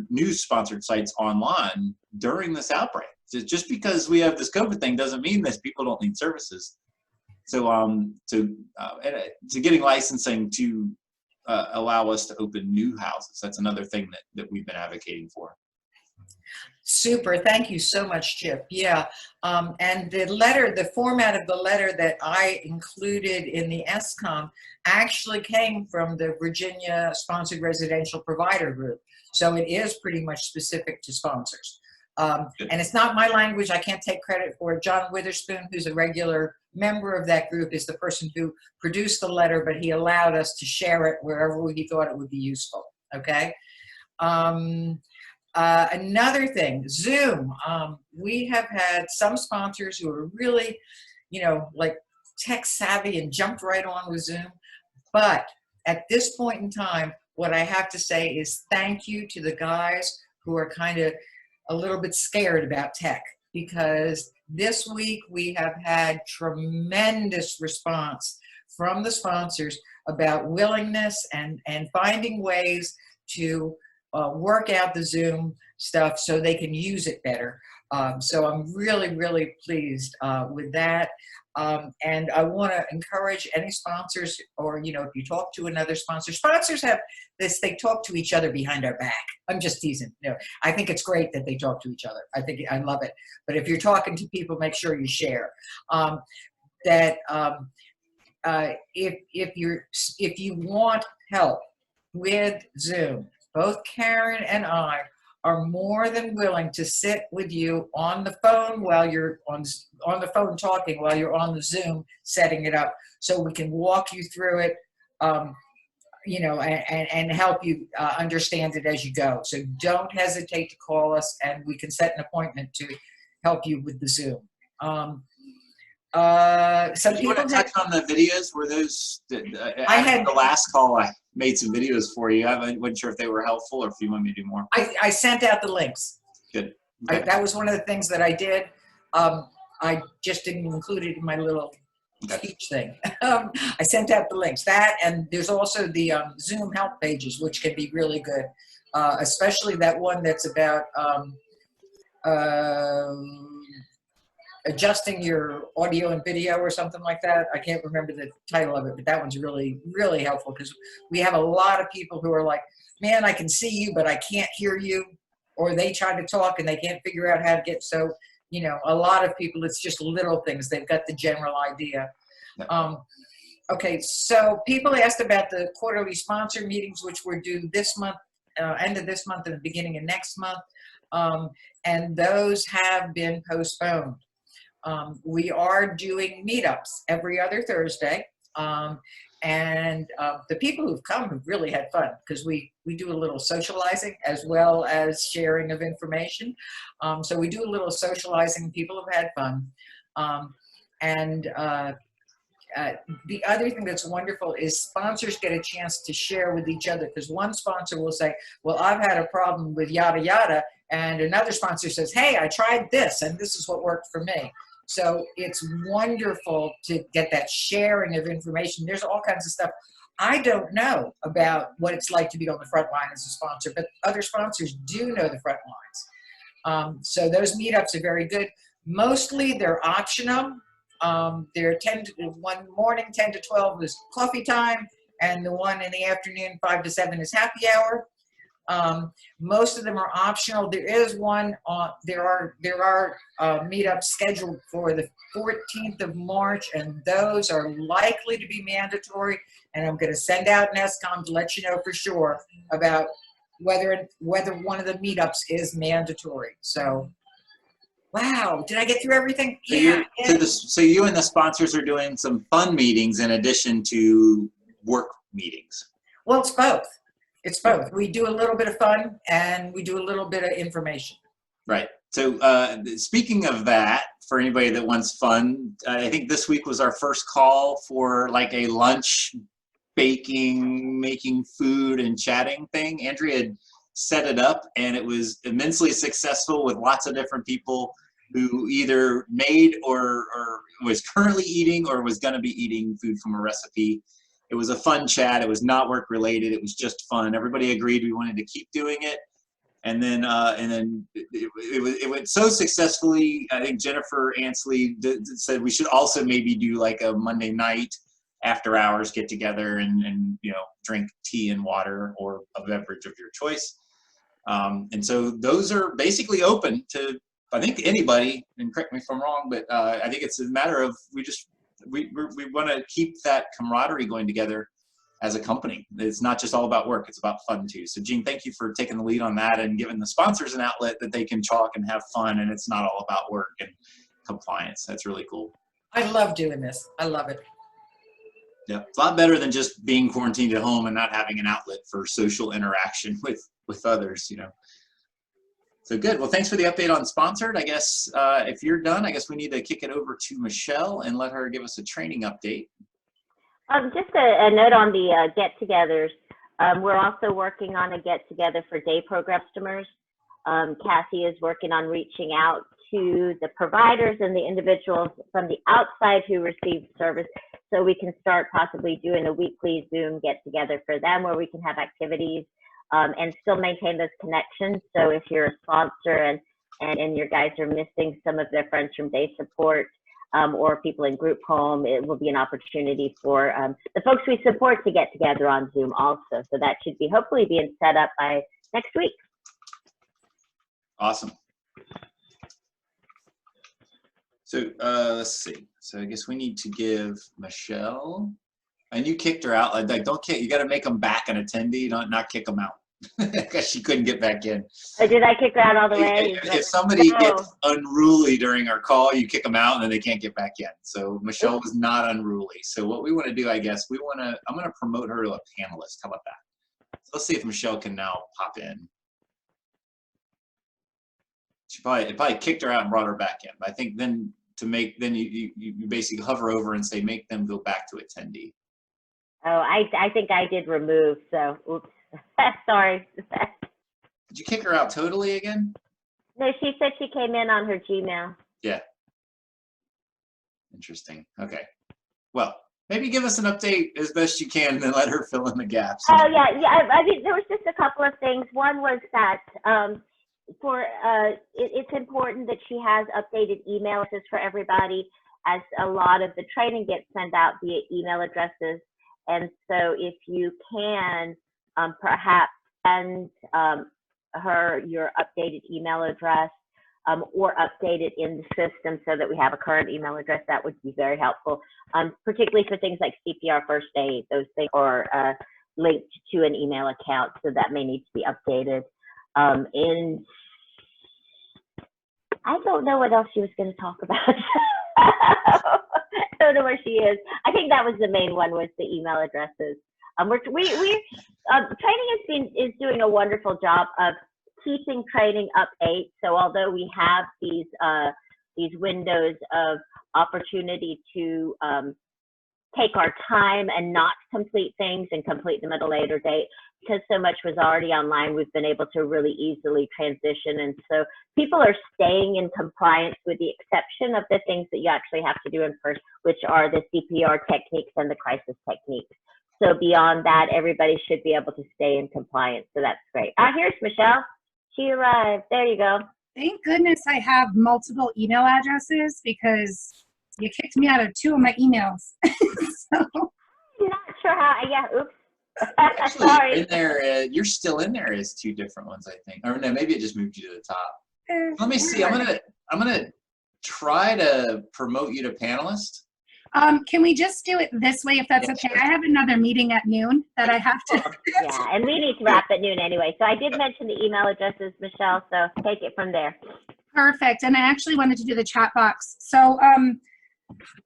S1: new sponsored sites online during this outbreak. Just because we have this COVID thing doesn't mean that people don't need services. So to getting licensing to allow us to open new houses, that's another thing that we've been advocating for.
S3: Super. Thank you so much, Chip. Yeah. And the format of the letter that I included in the SCOM actually came from the Virginia Sponsored Residential Provider Group. So it is pretty much specific to sponsors. And it's not my language. I can't take credit for it. John Witherspoon, who's a regular member of that group, is the person who produced the letter, but he allowed us to share it wherever he thought it would be useful. Okay. Another thing, Zoom. We have had some sponsors who are really, like tech savvy and jumped right on with Zoom. But at this point in time, what I have to say is thank you to the guys who are kind of a little bit scared about tech, because this week we have had tremendous response from the sponsors about willingness and finding ways to work out the Zoom stuff so they can use it better. So I'm really, really pleased with that. And I want to encourage any sponsors, or, if you talk to another sponsor, sponsors have this, they talk to each other behind our back. I'm just teasing. I think it's great that they talk to each other. I love it. But if you're talking to people, make sure you share that. If you want help with Zoom, both Karen and I are more than willing to sit with you on the phone while you're on the phone talking, while you're on the Zoom setting it up, so we can walk you through it, and help you understand it as you go. So don't hesitate to call us, and we can set an appointment to help you with the Zoom. Some
S1: you want to touch on the videos? Were those,
S3: I had
S1: the last call, I made some videos for you. I wasn't sure if they were helpful or if you want me to do more.
S3: I sent out the links.
S1: Good. Okay.
S3: That was one of the things that I did. I just didn't include it in my little speech thing. I sent out the links. That, and there's also the Zoom help pages, which can be really good, especially that one that's about adjusting your audio and video or something like that. I can't remember the title of it, but that one's really, really helpful, because we have a lot of people who are like, man, I can see you, but I can't hear you. Or they try to talk and they can't figure out how to get, so, a lot of people, it's just little things. They've got the general idea. Okay, so people asked about the quarterly sponsor meetings, which were due this month, end of this month and the beginning of next month. And those have been postponed. We are doing meetups every other Thursday. And the people who've come have really had fun, because we do a little socializing as well as sharing of information. So we do a little socializing. People have had fun. The other thing that's wonderful is sponsors get a chance to share with each other, because one sponsor will say, well, I've had a problem with yada yada, and another sponsor says, hey, I tried this and this is what worked for me. So it's wonderful to get that sharing of information. There's all kinds of stuff I don't know about what it's like to be on the front line as a sponsor, but other sponsors do know the front lines. So those meetups are very good. Mostly they're optional. They're one morning 10 to 12 is coffee time, and the one in the afternoon 5 to 7 is happy hour. Most of them are optional. There is one there are meetups scheduled for the 14th of March, and those are likely to be mandatory. And I'm going to send out an SCOM to let you know for sure about whether one of the meetups is mandatory. So, wow, did I get through everything?
S1: So,
S3: yeah.
S1: So you and the sponsors are doing some fun meetings in addition to work meetings.
S3: Well, it's both. It's both. We do a little bit of fun and we do a little bit of information.
S1: Right. So speaking of that, for anybody that wants fun, I think this week was our first call for like a lunch baking, making food and chatting thing. Andrea had set it up and it was immensely successful with lots of different people who either made or was currently eating or was going to be eating food from a recipe. It was a fun chat. It was not work related. It was just fun. Everybody agreed we wanted to keep doing it. And then it went so successfully. I think Jennifer Ansley said we should also maybe do like a Monday night after hours get together and you know, drink tea and water or a beverage of your choice. And so those are basically open to, I think, anybody, and correct me if I'm wrong, but I think it's a matter of we want to keep that camaraderie going together as a company. It's not just all about work, it's about fun too. So Jean, thank you for taking the lead on that and giving the sponsors an outlet that they can talk and have fun, and it's not all about work and compliance. That's really cool.
S3: I love doing this. I love it.
S1: Yeah, it's a lot better than just being quarantined at home and not having an outlet for social interaction with others, you know. So good. Well, thanks for the update on Sponsored. I guess if you're done, I guess we need to kick it over to Michelle and let her give us a training update.
S2: Just a note on the get-togethers. We're also working on a get-together for day program customers. Cassie is working on reaching out to the providers and the individuals from the outside who receive service, so we can start possibly doing a weekly Zoom get-together for them where we can have activities and still maintain those connections. So if you're a sponsor and your guys are missing some of their friends from day support, or people in group home, it will be an opportunity for the folks we support to get together on Zoom also. So that should be hopefully being set up by next week.
S1: Awesome. So let's see. So I guess we need to give Michelle, and you kicked her out. Like, don't kick. You got to make them back an attendee, not kick them out. Because she couldn't get back in.
S2: Oh, did I kick her out all the way?
S1: If somebody gets unruly during our call, you kick them out and then they can't get back in. So Michelle was not unruly. So what we want to do, I guess, I'm going to promote her to a panelist. How about that? So let's see if Michelle can now pop in. She probably kicked her out and brought her back in. But I think then you basically hover over and say, make them go back to attendee.
S2: Oh, I think I did remove, so oops. Sorry.
S1: Did you kick her out totally again?
S2: No, she said she came in on her Gmail.
S1: Yeah. Interesting. Okay. Well, maybe give us an update as best you can and then let her fill in the gaps.
S2: Oh, yeah. I mean, there was just a couple of things. One was that it's important that she has updated email addresses for everybody, as a lot of the training gets sent out via email addresses. And so if you can perhaps send her your updated email address or update it in the system so that we have a current email address, that would be very helpful, particularly for things like CPR first aid. Those things are linked to an email account, so that may need to be updated. And I don't know what else she was going to talk about. I don't know where she is. I think that was the main one, was the email addresses. Training is doing a wonderful job of keeping training update. So although we have these windows of opportunity to take our time and not complete things and complete them at a later date, because so much was already online, we've been able to really easily transition. And so people are staying in compliance, with the exception of the things that you actually have to do in person, which are the CPR techniques and the crisis techniques. So beyond that, everybody should be able to stay in compliance. So that's great. Here's Michelle. She arrived. There you go.
S4: Thank goodness I have multiple email addresses, because you kicked me out of 2 of my emails. So.
S2: I'm not sure how. Yeah, oops.
S1: Actually,
S2: Sorry.
S1: in there, you're still in there as 2 different ones, I think. Or no, maybe it just moved you to the top. Let me see. I'm gonna try to promote you to panelist.
S4: Can we just do it this way, if that's okay?
S1: Sure.
S4: I have another meeting at noon that I have to.
S2: Yeah, and we need to wrap at noon anyway. So I did mention the email addresses, Michelle, so take it from there.
S4: Perfect. And I actually wanted to do the chat box. So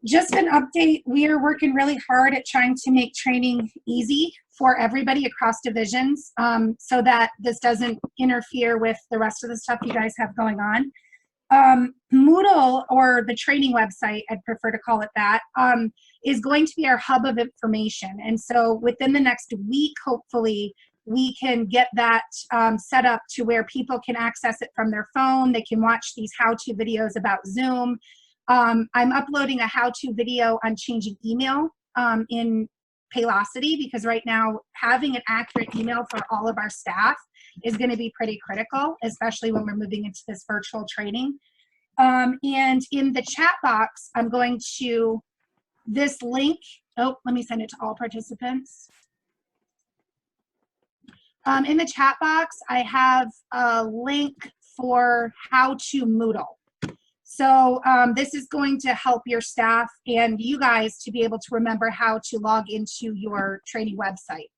S4: just an update, we are working really hard at trying to make training easy for everybody across divisions, so that this doesn't interfere with the rest of the stuff you guys have going on. Moodle, or the training website, I'd prefer to call it that, is going to be our hub of information. And so within the next week, hopefully, we can get that set up to where people can access it from their phone. They can watch these how-to videos about Zoom. I'm uploading a how-to video on changing email in Paylocity, because right now having an accurate email for all of our staff is going to be pretty critical, especially when we're moving into this virtual training. And in the chat box, I'm going to, this link, oh, let me send it to all participants. In the chat box, I have a link for how to Moodle. So this is going to help your staff and you guys to be able to remember how to log into your training website.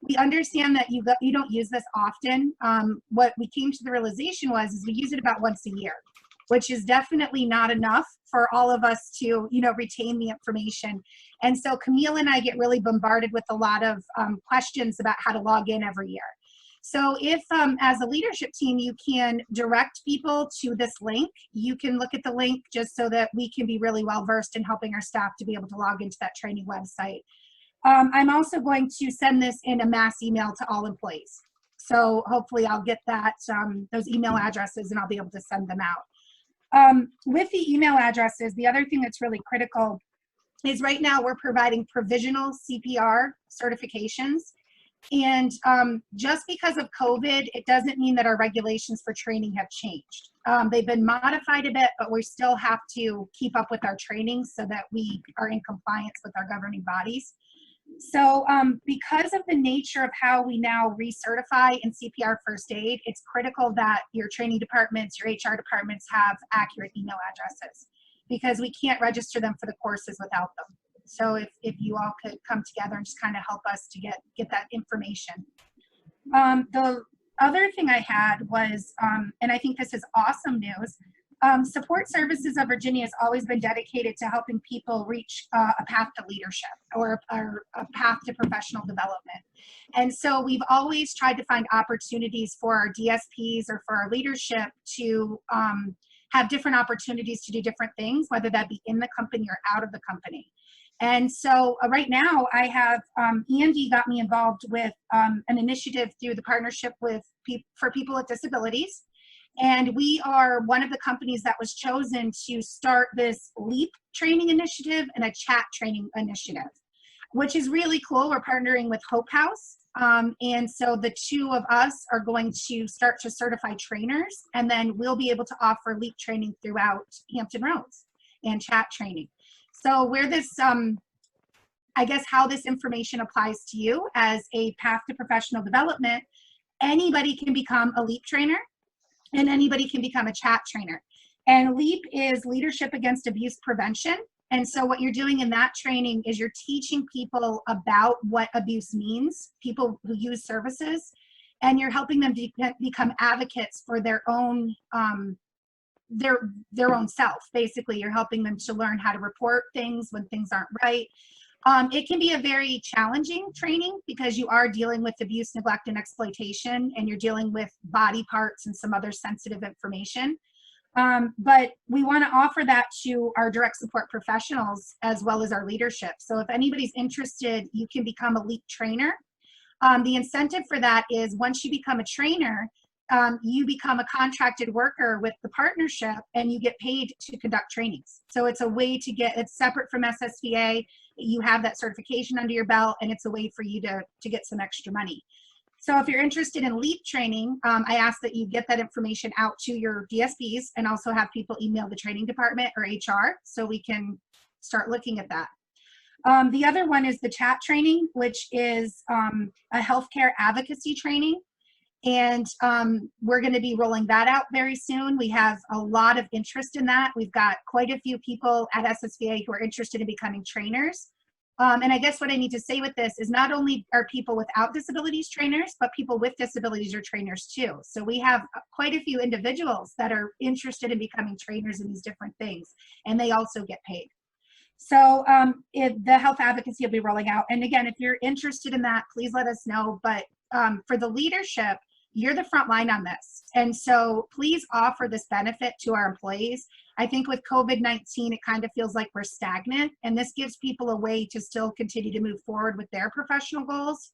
S4: We understand that you don't use this often. What we came to the realization is we use it about once a year, which is definitely not enough for all of us to, retain the information. And so Camille and I get really bombarded with a lot of questions about how to log in every year. So if, as a leadership team, you can direct people to this link, you can look at the link just so that we can be really well versed in helping our staff to be able to log into that training website. I'm also going to send this in a mass email to all employees. So hopefully I'll get that, those email addresses, and I'll be able to send them out. With the email addresses, the other thing that's really critical is right now we're providing provisional CPR certifications. And just because of COVID, it doesn't mean that our regulations for training have changed. They've been modified a bit, but we still have to keep up with our training so that we are in compliance with our governing bodies. So because of the nature of how we now recertify in CPR first aid, it's critical that your training departments, your HR departments have accurate email addresses, because we can't register them for the courses without them. So if you all could come together and just kind of help us to get that information. The other thing I had was, and I think this is awesome news, Support Services of Virginia has always been dedicated to helping people reach a path to leadership or a path to professional development. And so we've always tried to find opportunities for our DSPs or for our leadership to have different opportunities to do different things, whether that be in the company or out of the company. And so right now I have, Andy got me involved with an initiative through the partnership with for people with disabilities. And we are one of the companies that was chosen to start this LEAP training initiative and a chat training initiative, which is really cool. We're partnering with Hope House. And so the two of us are going to start to certify trainers, and then we'll be able to offer LEAP training throughout Hampton Roads and chat training. So where this, I guess how this information applies to you as a path to professional development, anybody can become a LEAP trainer and anybody can become a chat trainer. And LEAP is Leadership Against Abuse Prevention. And so what you're doing in that training is you're teaching people about what abuse means, people who use services, and you're helping them become advocates for their own self. Basically, you're helping them to learn how to report things when things aren't right. It can be a very challenging training because you are dealing with abuse, neglect, and exploitation, and you're dealing with body parts and some other sensitive information. But we want to offer that to our direct support professionals as well as our leadership. So if anybody's interested, you can become a LEAP trainer. The incentive for that is once you become a trainer, you become a contracted worker with the partnership and you get paid to conduct trainings. So it's a way to get, it's separate from SSVA. You have that certification under your belt, and it's a way for you to get some extra money. So if you're interested in LEAP training, I ask that you get that information out to your DSPs and also have people email the training department or HR so we can start looking at that. The other one is the chat training, which is a healthcare advocacy training. And we're going to be rolling that out very soon. We have a lot of interest in that. We've got quite a few people at SSVA who are interested in becoming trainers. And I guess what I need to say with this is not only are people without disabilities trainers, but people with disabilities are trainers too. So we have quite a few individuals that are interested in becoming trainers in these different things, and they also get paid. So the health advocacy will be rolling out. And again, if you're interested in that, please let us know. But for the leadership, you're the front line on this. And so please offer this benefit to our employees. I think with COVID-19, it kind of feels like we're stagnant, and this gives people a way to still continue to move forward with their professional goals.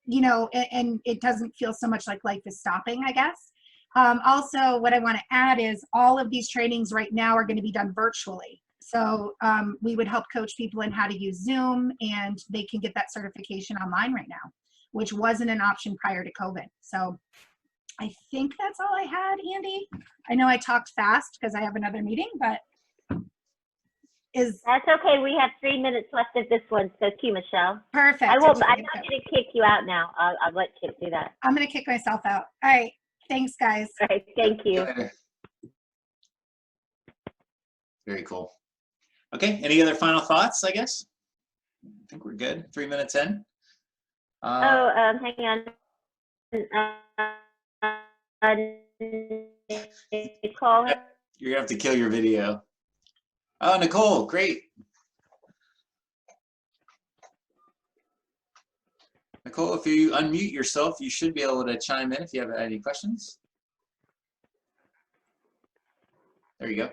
S4: You know, and it doesn't feel so much like life is stopping, I guess. Also, what I want to add is all of these trainings right now are going to be done virtually. So we would help coach people in how to use Zoom, and they can get that certification online right now, which wasn't an option prior to COVID. So I think that's all I had, Andy. I know I talked fast because I have another meeting, but
S2: that's okay. We have 3 minutes left of this one, so cue Michelle.
S4: Perfect.
S2: I'm not going to kick you out now. I'll let Chip do that.
S4: I'm going to kick myself out. All right. Thanks, guys.
S2: All right. Thank you.
S1: Very cool. Okay. Any other final thoughts, I guess? I think we're good. 3 minutes in.
S2: Hang on. Nicole.
S1: You're going to have to kill your video. Oh, Nicole, great. Nicole, if you unmute yourself, you should be able to chime in if you have any questions. There you go.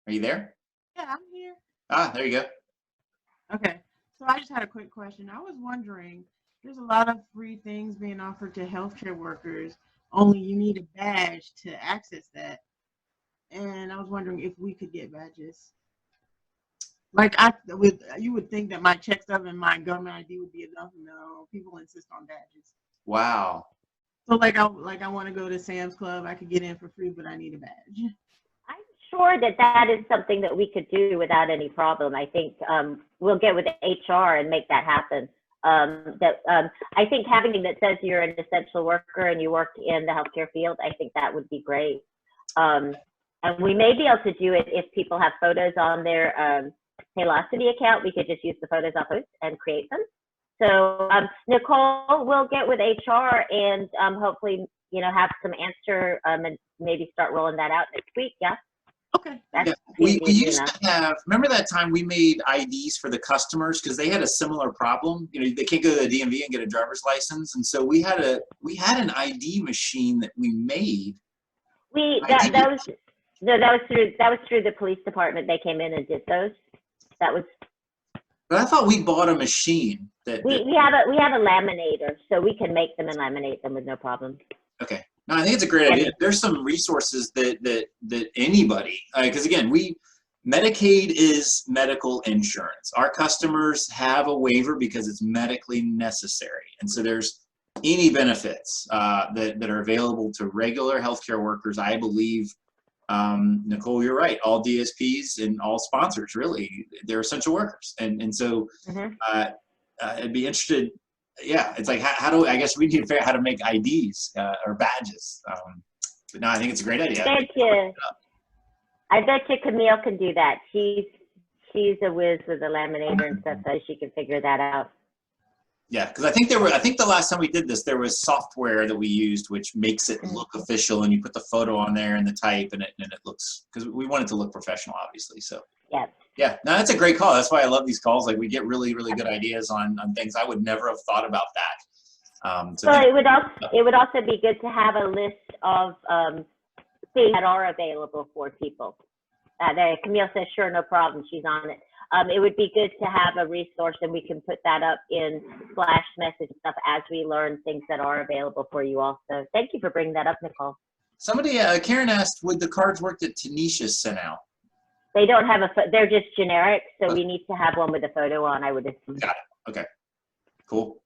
S1: Are you there?
S5: Yeah, I'm here.
S1: Ah, there you go.
S5: Okay, so I just had a quick question. I was wondering, there's a lot of free things being offered to healthcare workers, only you need a badge to access that. And I was wondering if we could get badges. Like you would think that my check stub and my government ID would be enough. No, people insist on badges.
S1: Wow.
S5: So like I want to go to Sam's Club. I could get in for free, but I need a badge.
S2: I'm sure that is something that we could do without any problem. I think we'll get with HR and make that happen. I think having that says you're an essential worker and you work in the healthcare field, I think that would be great. And we may be able to do it if people have photos on their Paylocity account. We could just use the photos I'll post and create them. So Nicole, we'll get with HR and hopefully, have some answer and maybe start rolling that out next week. Yeah.
S5: Okay.
S1: Yeah. We used to have, remember that time we made IDs for the customers because they had a similar problem. They can't go to the DMV and get a driver's license. And so we had an ID machine that we made.
S2: That was through the police department. They came in and did those.
S1: But I thought we bought a machine
S2: we have a laminator, so we can make them and laminate them with no problem.
S1: Okay. No, I think it's a great idea. There's some resources that anybody, because again, Medicaid is medical insurance. Our customers have a waiver because it's medically necessary. And so there's any benefits that are available to regular healthcare workers. I believe, Nicole, you're right. All DSPs and all sponsors, really, they're essential workers. And so I'd be interested. Yeah, it's like, I guess we need to figure out how to make IDs or badges. But no, I think it's a great idea.
S2: I bet you Camille can do that. She's a whiz with the laminator and stuff, so she can figure that out.
S1: Yeah, because I think the last time we did this, there was software that we used which makes it look official, and you put the photo on there and the type, and it looks, because we want it to look professional, obviously. So yeah, no, that's a great call. That's why I love these calls. Like, we get really, really good ideas on things I would never have thought about that.
S2: So it would also be good to have a list of things that are available for people. Camille says, sure, no problem. She's on it. It would be good to have a resource, and we can put that up in flash message stuff as we learn things that are available for you also. Thank you for bringing that up, Nicole.
S1: Somebody, Karen asked, would the cards work that Tanisha sent out?
S2: They don't have they're just generic, so we need to have one with a photo on, I would assume.
S1: Got it. Okay. Cool.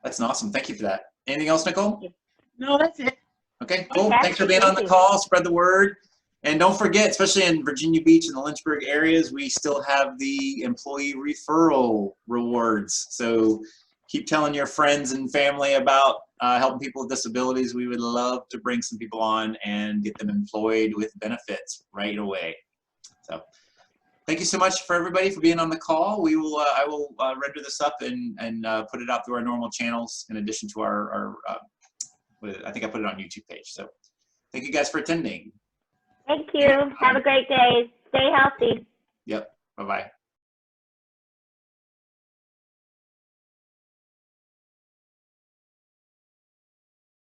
S1: That's awesome. Thank you for that. Anything else, Nicole?
S5: No, that's it.
S1: Okay, cool. Thanks for being on the call. Spread the word. And don't forget, especially in Virginia Beach and the Lynchburg areas, we still have the employee referral rewards. So keep telling your friends and family about helping people with disabilities. We would love to bring some people on and get them employed with benefits right away. So thank you so much for everybody for being on the call. We will, I will render this up and put it out through our normal channels in addition to our I think I put it on YouTube page. So thank you guys for attending.
S2: Thank you. Have a great day. Stay healthy.
S1: Yep. Bye-bye.